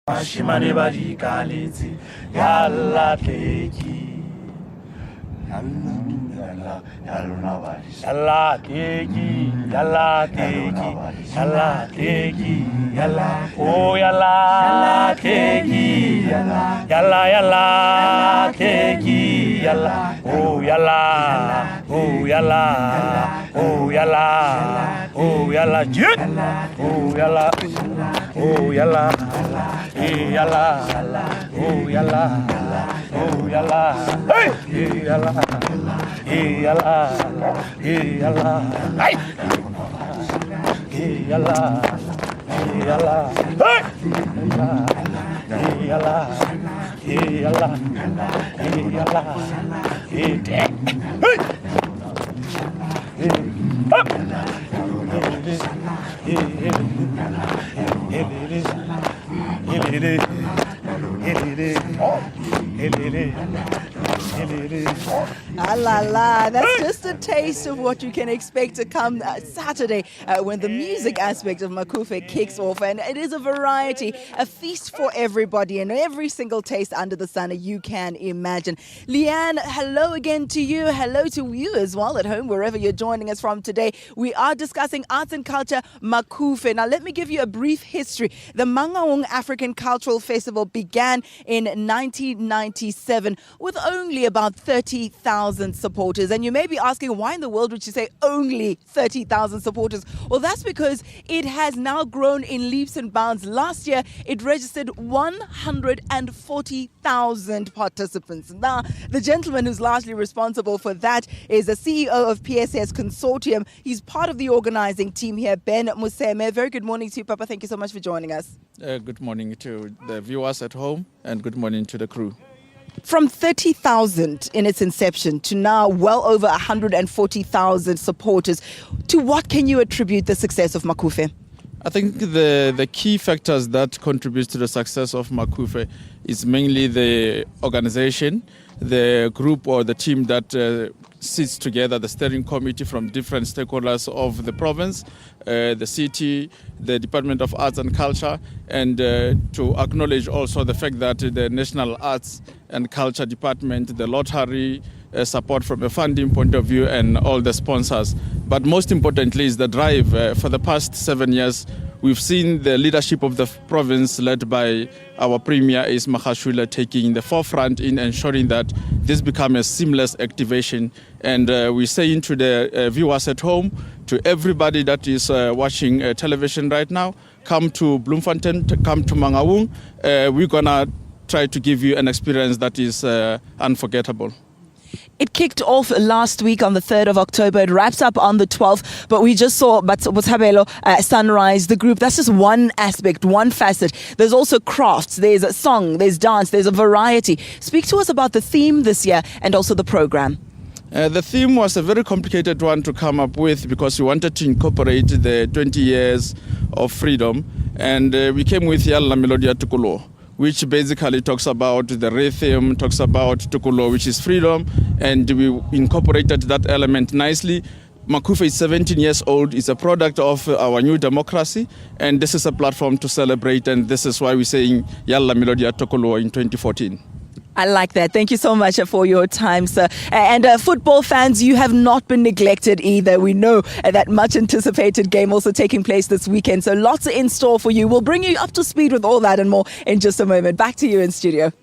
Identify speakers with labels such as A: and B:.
A: Shimane ba di kaletse yalla teki yalla teki yalla teki yalla teki yalla oh yalla teki yalla yalla teki yalla oh yalla oh yalla oh yalla oh yalla jit oh yalla oh yalla yalla oh yalla oh yalla hey yalla yalla yalla hey yalla yalla hey yalla yalla yalla hey
B: Ah la la, that's just a taste of what you can expect to come Saturday when the music aspect of Macufe kicks off, and it is a variety, a feast for everybody and every single taste under the sun you can imagine. Leanne, hello again to you. Hello to you as well at home, wherever you're joining us from today. We are discussing arts and culture, Macufe. Now, let me give you a brief history. The Mangaung African Cultural Festival began in 1997 with only about 30,000 supporters. And you may be asking, why in the world would you say only 30,000 supporters? Well, that's because it has now grown in leaps and bounds. Last year, it registered 140,000 participants. Now, the gentleman who's largely responsible for that is the CEO of PSS Consortium. He's part of the organizing team here, Ben Museme. Very good morning to you, Papa. Thank you so much for joining us.
C: Good morning to the viewers at home and good morning to the crew.
B: From 30,000 in its inception to now well over 140,000 supporters, to what can you attribute the success of Macufe?
C: I think the key factors that contribute to the success of Macufe is mainly the organization, the group or the team that sits together, the steering committee from different stakeholders of the province, the city, the Department of Arts and Culture, and to acknowledge also the fact that the National Arts and Culture Department, the lottery, support from a funding point of view, and all the sponsors. But most importantly is the drive. For the past 7 years, we've seen the leadership of the province led by our Premier is Macufe taking the forefront in ensuring that this becomes a seamless activation. And we're saying to the viewers at home, to everybody that is watching television right now, come to Bloemfontein, come to Mangaung. We're going to try to give you an experience that is unforgettable.
B: It kicked off last week on the 3rd of October. It wraps up on the 12th. But we just saw Botshabelo, Sunrise, the group. That's just one aspect, one facet. There's also crafts. There's a song, there's dance, there's a variety. Speak to us about the theme this year and also the program.
C: The theme was a very complicated one to come up with because we wanted to incorporate the 20 years of freedom. And we came with Yalla Melodia Tukulo, which basically talks about the rhythm, talks about Tukulo, which is freedom, and we incorporated that element nicely. Macufe is 17 years old. It's a product of our new democracy, and this is a platform to celebrate, and this is why we're saying Yalla Melodia Tukulo in 2014.
B: I like that. Thank you so much for your time, sir. And football fans, you have not been neglected either. We know that much anticipated game also taking place this weekend. So lots in store for you. We'll bring you up to speed with all that and more in just a moment. Back to you in studio.